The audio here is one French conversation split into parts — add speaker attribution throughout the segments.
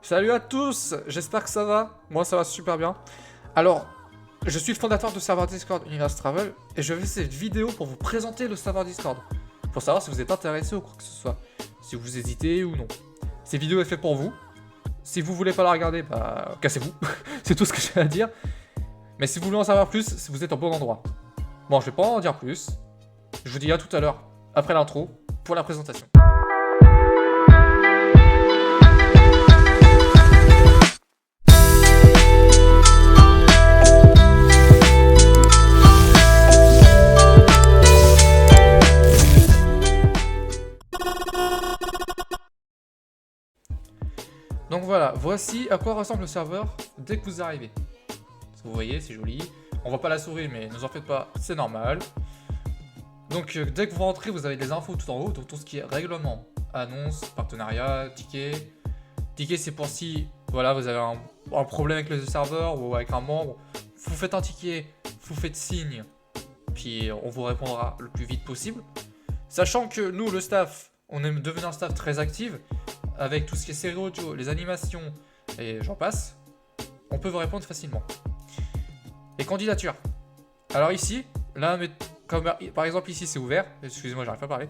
Speaker 1: Salut à tous, j'espère que ça va. Moi ça va super bien. Alors, je suis le fondateur du serveur Discord Universe Travel et je fais cette vidéo pour vous présenter le serveur Discord. Pour savoir si vous êtes intéressé ou quoi que ce soit. Si vous hésitez ou non. Cette vidéo est faite pour vous. Si vous voulez pas la regarder, bah cassez-vous. C'est tout ce que j'ai à dire. Mais si vous voulez en savoir plus, vous êtes au bon endroit. Bon, je vais pas en dire plus. Je vous dis à tout à l'heure, après l'intro, pour la présentation. Donc voilà, voici à quoi ressemble le serveur dès que vous arrivez. Vous voyez, c'est joli. On voit pas la souris, mais ne vous en faites pas, c'est normal. Donc dès que vous rentrez, vous avez des infos tout en haut, donc tout ce qui est règlement, annonce, partenariat, ticket. Ticket, c'est pour si voilà, vous avez un problème avec le serveur ou avec un membre. Vous faites un ticket, vous faites signe, puis on vous répondra le plus vite possible. Sachant que nous, le staff, on est devenu un staff très actif, avec tout ce qui est série audio, les animations, et j'en passe, on peut vous répondre facilement. Les candidatures. Alors ici, là, comme par exemple ici c'est ouvert, excusez-moi j'arrive pas à parler.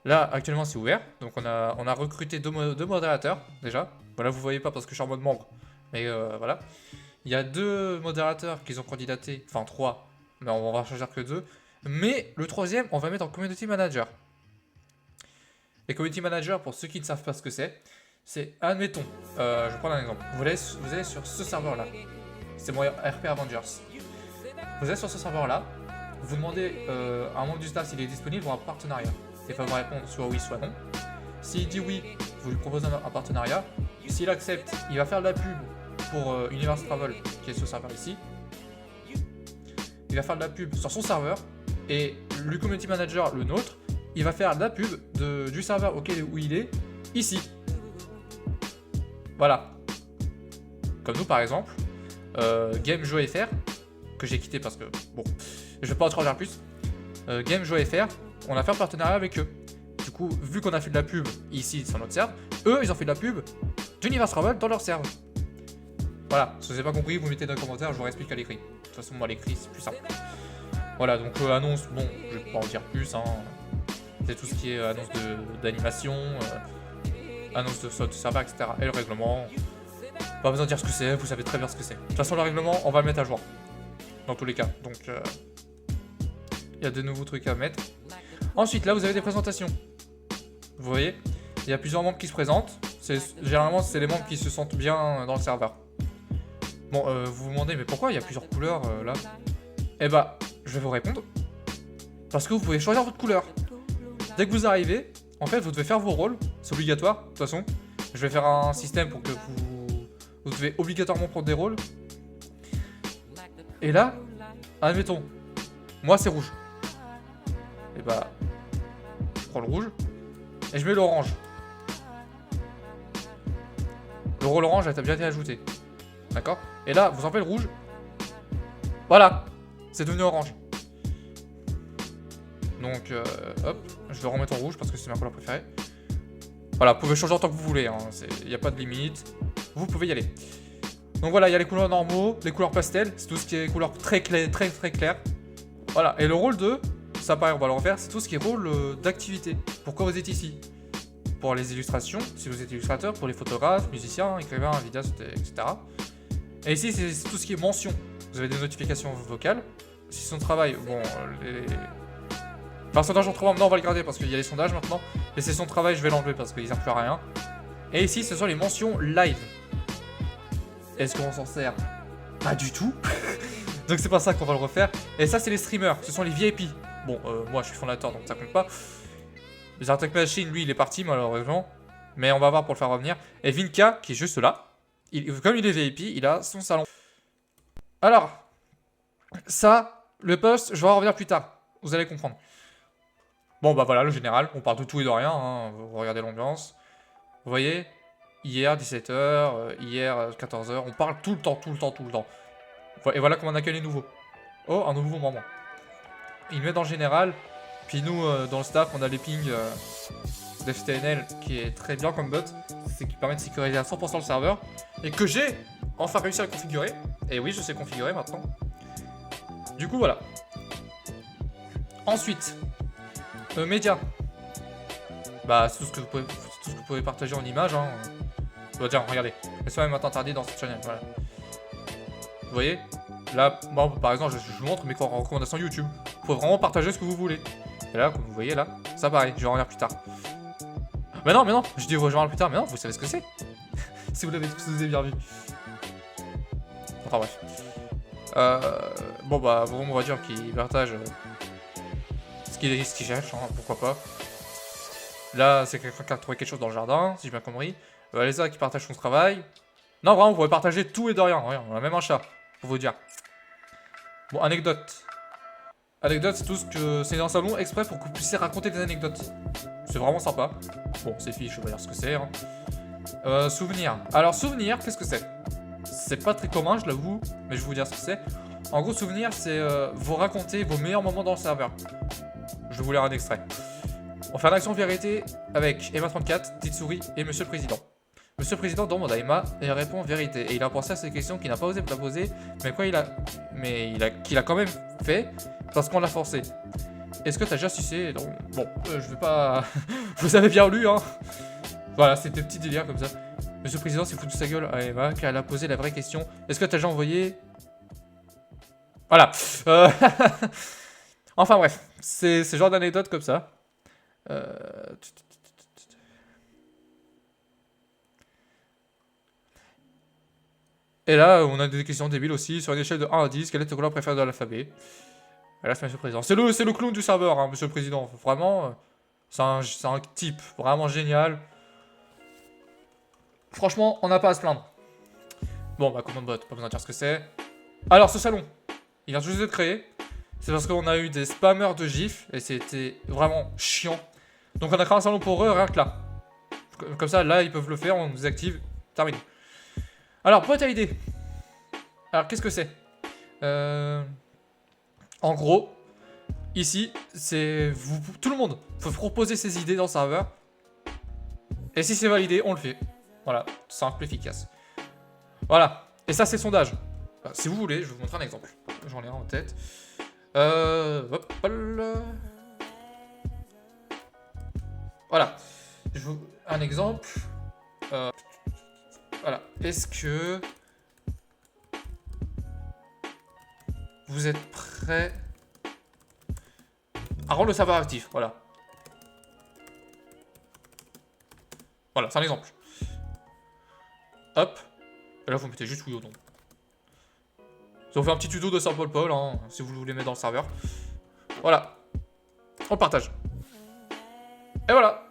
Speaker 1: Là actuellement c'est ouvert, donc on a recruté deux modérateurs déjà. Voilà, vous voyez pas parce que je suis en mode membre, mais voilà. Il y a deux modérateurs qui ont candidaté, enfin trois, mais on va choisir que deux. Mais le troisième, on va mettre en community manager. Les community managers, pour ceux qui ne savent pas ce que c'est, admettons, je vais prendre un exemple. Vous allez sur ce serveur-là. C'est mon RP Avengers. Vous êtes sur ce serveur-là, vous demandez à un membre du staff s'il est disponible pour un partenariat. Il va vous répondre soit oui, soit non. S'il dit oui, vous lui proposez un partenariat. S'il accepte, il va faire de la pub pour Universe Travel, qui est ce serveur ici. Il va faire de la pub sur son serveur. Et le community manager, le nôtre, il va faire de la pub du serveur où il est, ici. Voilà. Comme nous par exemple, GameJoyFR, que j'ai quitté parce que, bon, je vais pas en dire plus. GameJoyFR, on a fait un partenariat avec eux. Du coup, vu qu'on a fait de la pub ici sur notre serve, eux, ils ont fait de la pub d'Universe Travel dans leur serve. Voilà, si vous n'avez pas compris, vous mettez dans les commentaires, je vous explique à l'écrit. De toute façon, moi, à l'écrit, c'est plus simple. Voilà, donc annonce, bon, je vais pas en dire plus, hein. C'est tout ce qui est annonce d'animation, annonce de serveur, etc. Et le règlement, pas besoin de dire ce que c'est, vous savez très bien ce que c'est. De toute façon, le règlement, on va le mettre à jour. Dans tous les cas. Donc, il y a de nouveaux trucs à mettre. Ensuite, là, vous avez des présentations. Vous voyez, il y a plusieurs membres qui se présentent. Généralement, c'est les membres qui se sentent bien dans le serveur. Bon, vous vous demandez, mais pourquoi il y a plusieurs couleurs là? Eh bah, je vais vous répondre. Parce que vous pouvez choisir votre couleur. Dès que vous arrivez, en fait, vous devez faire vos rôles. C'est obligatoire, de toute façon. Je vais faire un système pour que vous devez obligatoirement prendre des rôles. Et là, admettons, moi c'est rouge. Et bah, je prends le rouge et je mets l'orange. Le rôle orange a bien été ajouté. D'accord? Et là, vous enlevez le rouge. Voilà, c'est devenu orange. Donc, hop, je vais remettre en rouge parce que c'est ma couleur préférée. Voilà, vous pouvez changer en tant que vous voulez, hein. Il n'y a pas de limite. Vous pouvez y aller. Donc voilà, il y a les couleurs normaux, les couleurs pastel, c'est tout ce qui est couleurs très claires. Voilà, et le rôle 2, ça pareil, on va le refaire, c'est tout ce qui est rôle d'activité. Pourquoi vous êtes ici? Pour les illustrations, si vous êtes illustrateur, pour les photographes, musiciens, écrivains, vidéastes, etc. Et ici, c'est tout ce qui est mention. Vous avez des notifications vocales. Si son travail, bon, Enfin, sondage entre membres, non, on va le garder parce qu'il y a les sondages maintenant. Les sessions de travail, je vais l'enlever parce qu'ils servent plus à rien. Et ici, ce sont les mentions live. Est-ce qu'on s'en sert? Pas du tout. Donc c'est pas ça qu'on va le refaire. Et ça, c'est les streamers, ce sont les VIP. Bon, moi, je suis fondateur, donc ça compte pas. Zartek Machine, lui, il est parti, malheureusement. Mais on va voir pour le faire revenir. Et Vinka, qui est juste là, comme il est VIP, il a son salon. Alors, ça, le poste, je vais en revenir plus tard. Vous allez comprendre. Bon, bah voilà, le général, on parle de tout et de rien, hein. Vous regardez l'ambiance. Vous voyez, hier 17h, hier 14h, on parle tout le temps. Et voilà comment on accueille les nouveaux. Oh, un nouveau membre. Il met dans le général, puis nous, dans le staff, on a les pings d'FTNL qui est très bien comme bot. c'est qui permet de sécuriser à 100% le serveur. Et que j'ai enfin réussi à le configurer. Et oui, je sais configurer maintenant. Du coup, voilà. Ensuite, médias. Bah, c'est tout ce que vous pouvez partager en image. Hein. Bah, tiens, regardez. Laissez-moi maintenant interdit dans ce channel. Voilà. Vous voyez? Là, moi, par exemple, je vous montre mes recommandations YouTube. Vous pouvez vraiment partager ce que vous voulez. Et là, comme vous voyez, là, ça pareil, je vais en revenir plus tard. Mais non, je dis je vais en revenir plus tard, mais non, vous savez ce que c'est. Si vous avez bien vu. Enfin bref. Bon bah, on va dire qu'il partage ce qu'il cherche, hein, pourquoi pas. Là, c'est quelqu'un qui a trouvé quelque chose dans le jardin, si j'ai bien compris. Lisa qui partage son travail. Non, vraiment, vous pouvez partager tout et de rien. Regarde, on a même un chat, pour vous dire. Bon, anecdote. Anecdote, c'est tout ce que c'est un salon exprès pour que vous puissiez raconter des anecdotes. C'est vraiment sympa. Bon, c'est fiche, je vais dire ce que c'est. Hein. Souvenir. Alors, souvenir, qu'est-ce que c'est? C'est pas très commun, je l'avoue, mais je vais vous dire ce que c'est. En gros, souvenir, c'est vous raconter vos meilleurs moments dans le serveur. Je vais vous lire un extrait. On fait une action vérité avec Emma34, Titsuri et Monsieur le Président. Monsieur le Président demande à Emma et elle répond vérité. Et il a pensé à ces questions qu'il n'a pas osé la poser, qu'il a quand même fait parce qu'on l'a forcé. Est-ce que t'as déjà sucé? Bon, je vais pas... Vous avez bien lu, hein. Voilà, c'était des petits délires comme ça. Monsieur le Président s'est foutu de sa gueule à Emma car elle a posé la vraie question. Est-ce que t'as déjà envoyé... Voilà. Enfin bref, c'est ce genre d'anecdote comme ça. Et là, on a des questions débiles aussi. Sur une échelle de 1 à 10, quelle est ta couleur préférée de l'alphabet? Et là, c'est Monsieur le Président. C'est le clown du serveur, hein, Monsieur le Président. Vraiment, c'est un type vraiment génial. Franchement, on n'a pas à se plaindre. Bon, bah, command bot, pas besoin de dire ce que c'est. Alors, ce salon, il vient juste d'être créé. C'est parce qu'on a eu des spammers de gifs et c'était vraiment chiant. Donc, on a créé un salon pour eux, rien que là. Comme ça, là, ils peuvent le faire, on désactive, terminé. Alors, boîte à idées. Alors, qu'est-ce que c'est? En gros, ici, c'est tout le monde peut proposer ses idées dans le serveur. Et si c'est validé, on le fait. Voilà, simple, efficace. Voilà, et ça, c'est sondage. Alors, si vous voulez, je vais vous montrer un exemple. J'en ai un en tête. Hop, voilà. Un exemple. Voilà. Est-ce que vous êtes prêts à rendre le serveur actif? Voilà. Voilà, c'est un exemple. Hop. Et là, vous mettez juste oui ou non. Ça vous fait un petit tuto de Saint-Paul, hein, si vous voulez mettre dans le serveur. Voilà. On le partage. Et voilà.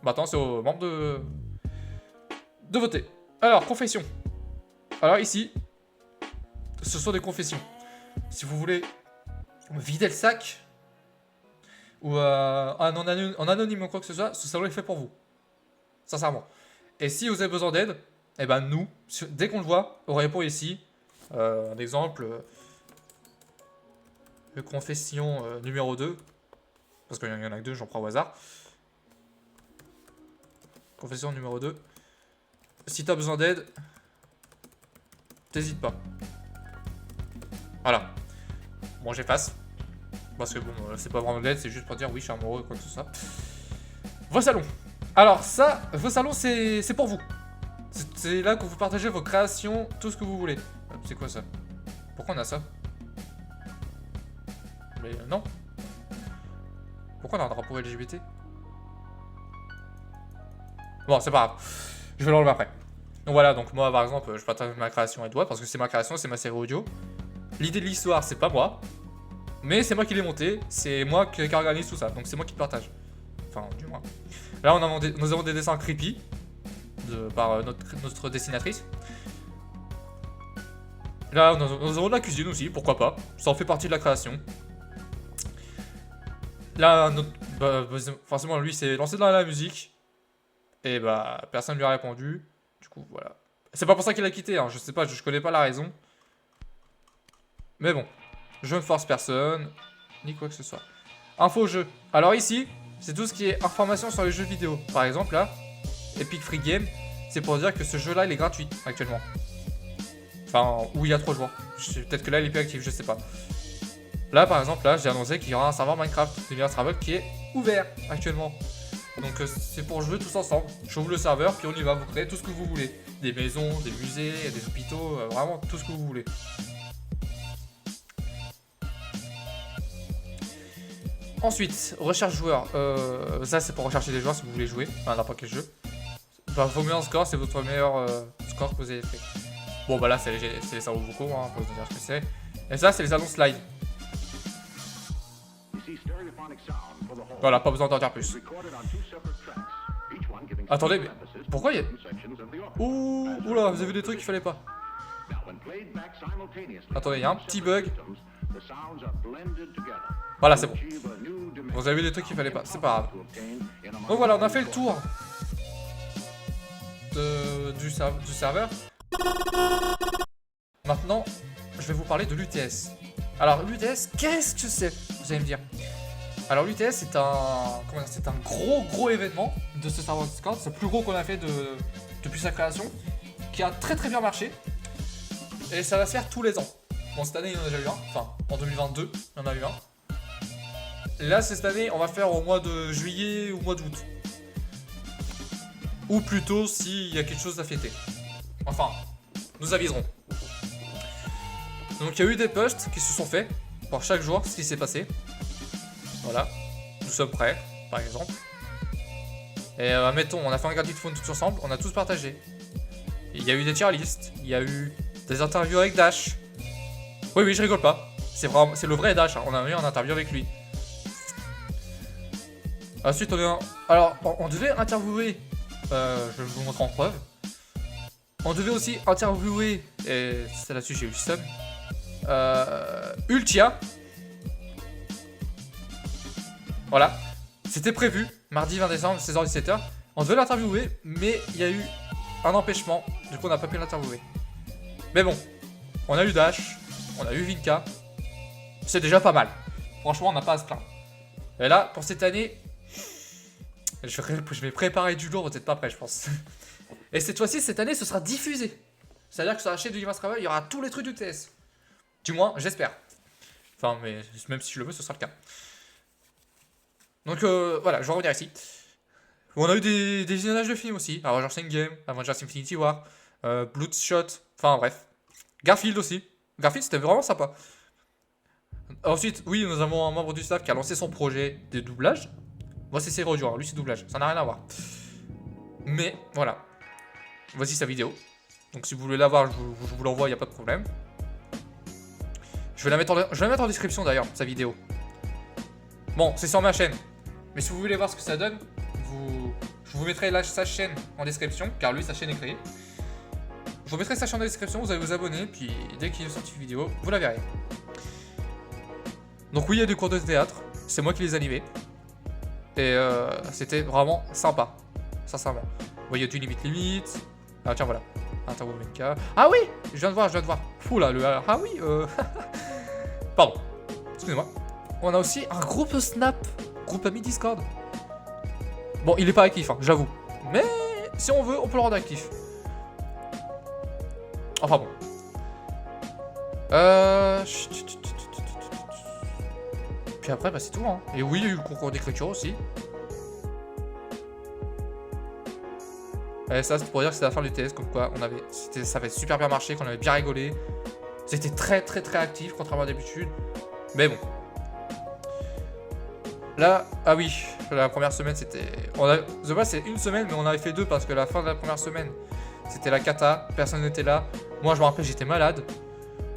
Speaker 1: Maintenant, c'est aux membres de voter. Alors, confession. Alors ici, ce sont des confessions. Si vous voulez vider le sac, ou en anonyme ou quoi que ce soit, ce salon est fait pour vous. Sincèrement. Et si vous avez besoin d'aide, eh ben nous, dès qu'on le voit, on répond ici. Un exemple, confession numéro 2. Parce qu'il y en a que 2, j'en prends au hasard. Confession numéro 2. Si t'as besoin d'aide, t'hésites pas. Voilà. Bon, j'efface. Parce que bon, c'est pas vraiment de l'aide, c'est juste pour dire oui, je suis amoureux ou quoi que ce soit. Vos salons. Alors ça, vos salons, c'est pour vous. C'est là que vous partagez vos créations, tout ce que vous voulez. C'est quoi ça? Pourquoi on a ça? Mais non. Pourquoi on a un drapeau LGBT? Bon, c'est pas grave. Je vais l'enlever après. Donc voilà, donc moi par exemple, je partage ma création à toi parce que c'est ma création, c'est ma série audio. L'idée de l'histoire, c'est pas moi. Mais c'est moi qui l'ai monté, c'est moi qui organise tout ça, donc c'est moi qui le partage. Enfin, du moins. Là, nous avons des dessins creepy par notre dessinatrice. Là, nous avons de la cuisine aussi, pourquoi pas. Ça en fait partie de la création. Là, forcément, lui s'est lancé dans la musique. Et bah, personne lui a répondu. Du coup, voilà. C'est pas pour ça qu'il a quitté, hein. Je sais pas, je connais pas la raison. Mais bon, je ne force personne, ni quoi que ce soit. Info jeu. Alors ici, c'est tout ce qui est information sur les jeux vidéo. Par exemple, là, Epic Free Game, c'est pour dire que ce jeu-là, il est gratuit actuellement. Enfin, où il y a 3 joueurs. Peut-être que là, il est plus actif, je sais pas. Là, par exemple, là, j'ai annoncé qu'il y aura un serveur Minecraft de Universe Travel qui est ouvert actuellement. Donc, c'est pour jouer tous ensemble. J'ouvre le serveur, puis on y va. Vous créez tout ce que vous voulez. Des maisons, des musées, des hôpitaux, vraiment tout ce que vous voulez. Ensuite, recherche joueurs. Ça, c'est pour rechercher des joueurs si vous voulez jouer. Enfin, n'importe quel jeu. Enfin, vos meilleurs scores, c'est votre meilleur score que vous avez fait. Bon, bah là, c'est les cerveaux vocaux, hein, pour vous dire ce que c'est. Et ça, c'est les annonces live. Voilà, pas besoin d'en dire plus. Attendez, mais pourquoi il y a... Ouh, oula, vous avez vu des trucs qu'il fallait pas. Attendez, il y a un petit bug. Voilà, c'est bon. Vous avez vu des trucs qu'il fallait pas, c'est pas grave. Donc voilà, on a fait le tour du serveur. Maintenant, je vais vous parler de l'UTS. Alors, l'UTS, qu'est-ce que c'est? Vous allez me dire. Alors, l'UTS, c'est un gros événement de ce serveur Discord. C'est le plus gros qu'on a fait depuis sa création, qui a très bien marché. Et ça va se faire tous les ans. Bon, cette année, il y en a déjà eu un. Enfin, en 2022, il y en a eu un. Et là, cette année, on va faire au mois de juillet ou au mois d'août. Ou plutôt s'il y a quelque chose à fêter. Enfin, nous aviserons. Donc il y a eu des posts qui se sont faits pour chaque joueur, ce qui s'est passé. Voilà, nous sommes prêts, par exemple. Et mettons, on a fait un gratuit de phone tous ensemble, on a tous partagé. Il y a eu des tier lists, il y a eu des interviews avec Dash. Oui, je rigole pas. C'est le vrai Dash, hein. On a eu un interview avec lui. Ensuite, on devait interviewer, je vais vous montrer en preuve. On devait aussi interviewer, et c'est là-dessus j'ai eu le seum, Ultia. Voilà. C'était prévu, mardi 20 décembre, 16h-17h. On devait l'interviewer, mais il y a eu un empêchement. Du coup, on n'a pas pu l'interviewer. Mais bon, on a eu Dash, on a eu Vinka. C'est déjà pas mal. Franchement, on n'a pas à se plaindre. Et là, pour cette année, je vais préparer du lourd, vous n'êtes pas prêts, je pense. Et cette fois-ci, cette année, ce sera diffusé. C'est-à-dire que sur la chaîne de Universe Travel, il y aura tous les trucs du TS. Du moins, j'espère. Enfin, mais même si je le veux, ce sera le cas. Donc voilà, je vais revenir ici. On a eu des visionnages de films aussi. Avengers Endgame, Avengers Infinity War, Bloodshot, enfin bref. Garfield aussi. Garfield, c'était vraiment sympa. Ensuite, oui, nous avons un membre du staff qui a lancé son projet de doublage. Moi, c'est série audio, hein. Lui, c'est doublage. Ça n'a rien à voir. Mais voilà. Voici sa vidéo. Donc si vous voulez la voir, je vous l'envoie, il n'y a pas de problème. Je vais la mettre en description d'ailleurs, sa vidéo. Bon, c'est sur ma chaîne. Mais si vous voulez voir ce que ça donne, je vous mettrai sa chaîne en description, car lui, sa chaîne est créée. Je vous mettrai sa chaîne en description, vous allez vous abonner, puis dès qu'il est sorti une vidéo, vous la verrez. Donc oui, il y a des cours de théâtre, c'est moi qui les animais. Et c'était vraiment sympa, sincèrement. Vous voyez du limite. Ah tiens, voilà. Interview Vinka. Ah oui, je viens de voir. Fou là, ah oui, pardon, excusez-moi. On a aussi un groupe Snap, groupe ami Discord. Bon, il est pas actif, hein, j'avoue. Mais si on veut, on peut le rendre actif. Enfin bon. Puis après, bah c'est tout, hein. Et oui, il y a eu le concours d'écriture aussi. Et ça, c'est pour dire que c'est la fin du TS, comme quoi ça avait super bien marché, qu'on avait bien rigolé. C'était très actif, contrairement à d'habitude. Mais bon. Là, ah oui, la première semaine, c'était... The Boss, c'est une semaine, mais on avait fait 2 parce que la fin de la première semaine, c'était la cata, personne n'était là. Moi, je me rappelle, j'étais malade.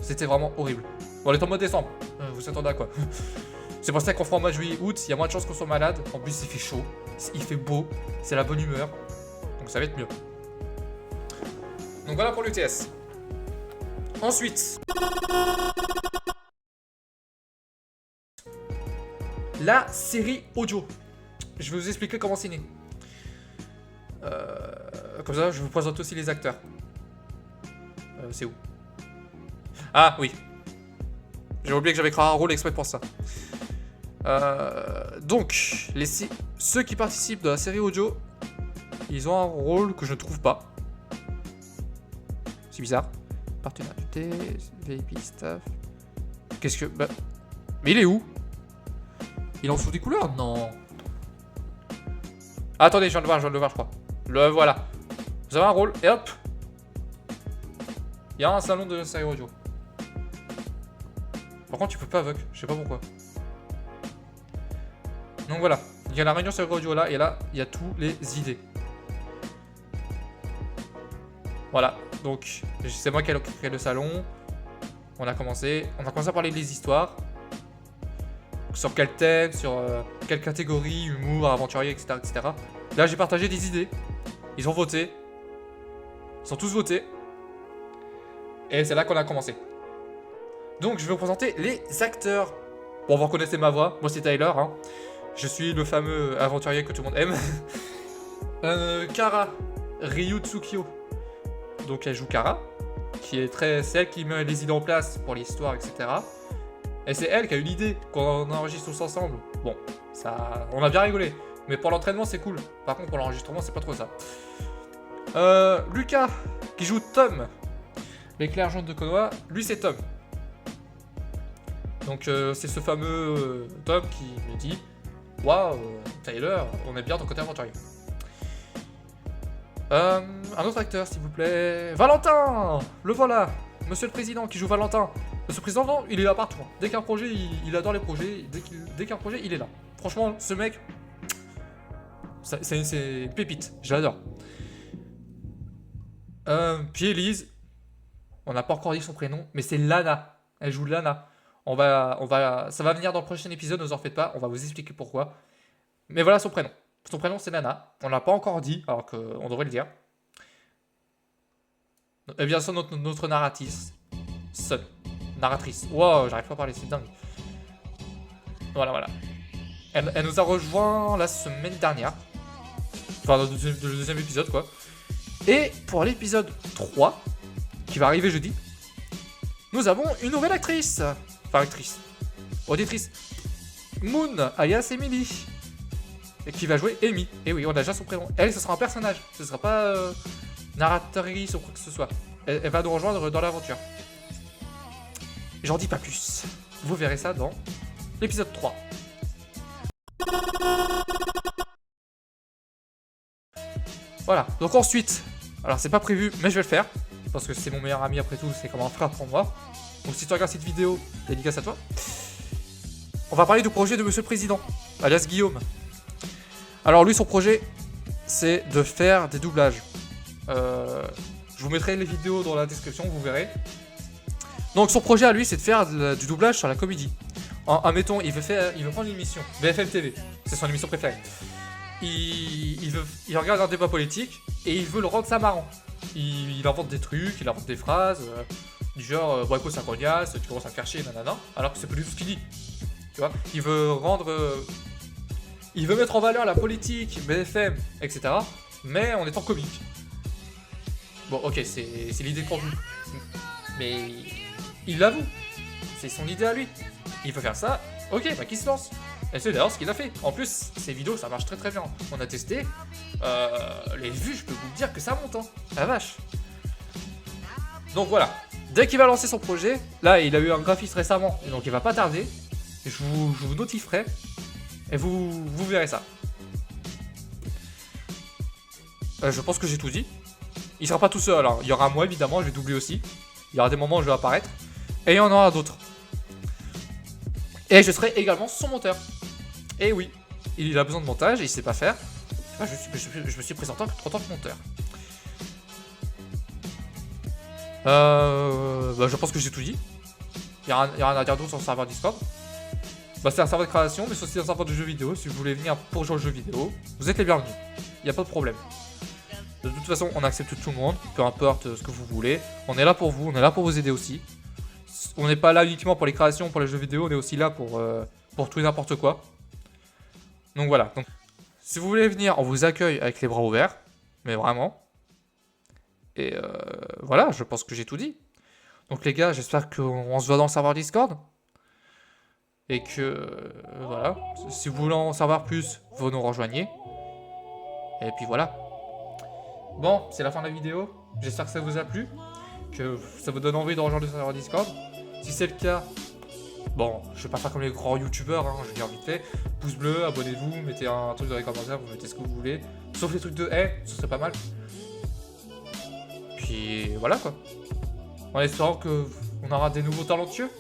Speaker 1: C'était vraiment horrible. Bon, on est en mode décembre, vous attendez à quoi? C'est pour ça qu'on fera en mois juillet-août, il y a moins de chances qu'on soit malade. En plus, il fait chaud, il fait beau, c'est la bonne humeur. Donc ça va être mieux. Donc voilà pour l'UTS. Ensuite, la série audio. Je vais vous expliquer comment c'est né. Comme ça, je vous présente aussi les acteurs. C'est où? Ah oui. J'ai oublié que j'avais créé un rôle exprès pour ça. Donc, ceux qui participent de la série audio ils ont un rôle que je ne trouve pas. C'est bizarre. Partenaire du thé, VIP staff. Qu'est-ce que... Bah... Mais il est où? Il est en dessous des couleurs? Non. Ah, attendez, je viens de le voir, je crois. Le voilà. Vous avez un rôle, et hop. Il y a un salon de série audio. Par contre, tu peux pas avec, je sais pas pourquoi. Donc voilà, il y a la réunion série audio là, et là, il y a tous les idées. Voilà, donc c'est moi qui ai créé le salon. On a commencé à parler des histoires. Sur quel thème, sur quelle catégorie, humour, aventurier, etc., etc. Là, j'ai partagé des idées. Ils ont voté. Ils ont tous voté. Et c'est là qu'on a commencé. Donc, je vais vous présenter les acteurs. Bon, vous reconnaissez ma voix. Moi, c'est Tyler. Hein. Je suis le fameux aventurier que tout le monde aime. Kara Ryutsukyo. Donc, elle joue Kara. Qui est celle qui met les idées en place pour l'histoire, etc. Et c'est elle qui a eu l'idée qu'on enregistre tous ensemble. Bon, ça, on a bien rigolé. Mais pour l'entraînement, c'est cool. Par contre, pour l'enregistrement, c'est pas trop ça. Lucas, qui joue Tom. L'éclair jaune de Konoha, lui c'est Tom. Donc c'est ce fameux Tom qui me dit waouh, Tyler, on est bien ton côté aventurier. Un autre acteur, s'il vous plaît. Valentin, le voilà. Monsieur le Président qui joue Valentin. Monsieur le Président, non, il est là partout. Dès qu'il y a un projet, il adore les projets. Dès qu'il y a un projet, il est là. Franchement, ce mec, c'est une pépite. Je l'adore. Puis Elise, on n'a pas encore dit son prénom, mais c'est Lana. Elle joue Lana. Ça va venir dans le prochain épisode, ne vous en faites pas. On va vous expliquer pourquoi. Mais voilà son prénom. Son prénom, c'est Lana. On l'a pas encore dit, alors qu'on devrait le dire. Et bien sûr, notre narratrice. Narratrice. Wow, j'arrive pas à parler, c'est dingue. Voilà. Elle nous a rejoint la semaine dernière. Enfin, le deuxième épisode, quoi. Et pour l'épisode 3, qui va arriver jeudi, nous avons une nouvelle actrice. Enfin, auditrice. Moon, alias Emily. Et qui va jouer Amy. Et oui, on a déjà son prénom. Elle, ce sera un personnage. Ce sera pas narratrice ou quoi que ce soit. Elle va nous rejoindre dans l'aventure. J'en dis pas plus. Vous verrez ça dans l'épisode 3. Voilà, donc ensuite, alors c'est pas prévu, mais je vais le faire, parce que c'est mon meilleur ami après tout, c'est comme un frère pour moi. Donc si tu regardes cette vidéo, dédicace à toi. On va parler du projet de Monsieur le Président, alias Guillaume. Alors lui, son projet, c'est de faire des doublages. Je vous mettrai les vidéos dans la description, vous verrez. Donc son projet à lui, c'est de faire du doublage sur la comédie. Admettons, il veut prendre une émission, BFM TV, c'est son émission préférée. Il regarde un débat politique et il veut le rendre ça marrant. Il invente des trucs, il invente des phrases, du genre bon écoute, ça cognasse, tu commences à me faire chier, nanana, alors que c'est plus du tout ce qu'il dit. Tu vois, il veut mettre en valeur la politique, BFM, etc. Mais en étant comique. Bon, ok, c'est l'idée pour vous. Mais il l'avoue, c'est son idée à lui. Il veut faire ça, ok, bah qu'il se lance. Et c'est d'ailleurs ce qu'il a fait. En plus, ces vidéos, ça marche très très bien. On a testé. Les vues, je peux vous dire que ça monte. Hein. La vache. Donc voilà. Dès qu'il va lancer son projet, là, il a eu un graphiste récemment. Et donc il va pas tarder. Je vous notifierai. Et vous verrez ça. Je pense que j'ai tout dit. Il sera pas tout seul. Hein. Il y aura moi, évidemment. Je vais doubler aussi. Il y aura des moments où je vais apparaître. Et il y en aura d'autres. Et je serai également son monteur. Et oui, il a besoin de montage et il sait pas faire. Je me suis présenté en tant que monteur. Je pense que j'ai tout dit. Il y a rien à dire d'autre sur le serveur Discord. C'est un serveur de création, mais c'est aussi un serveur de jeux vidéo. Si vous voulez venir pour jouer aux jeux vidéo, vous êtes les bienvenus. Il n'y a pas de problème. De toute façon, on accepte tout le monde, peu importe ce que vous voulez. On est là pour vous, on est là pour vous aider aussi. On n'est pas là uniquement pour les créations, pour les jeux vidéo, on est aussi là pour tout et n'importe quoi. Donc voilà. Donc, si vous voulez venir, on vous accueille avec les bras ouverts. Mais vraiment. Et voilà, je pense que j'ai tout dit. Donc les gars, j'espère qu'on se voit dans le serveur Discord. Et que voilà. Si vous voulez en savoir plus, vous nous rejoignez. Et puis voilà. Bon, c'est la fin de la vidéo. J'espère que ça vous a plu, que ça vous donne envie de rejoindre le serveur Discord. Si c'est le cas, bon, je vais pas faire comme les grands youtubeurs, hein, je vais dire vite fait. Pouce bleu, abonnez-vous, mettez un truc dans les commentaires, vous mettez ce que vous voulez. Sauf les trucs de haie, ce serait pas mal. Puis voilà quoi. En espérant que on aura des nouveaux talentueux.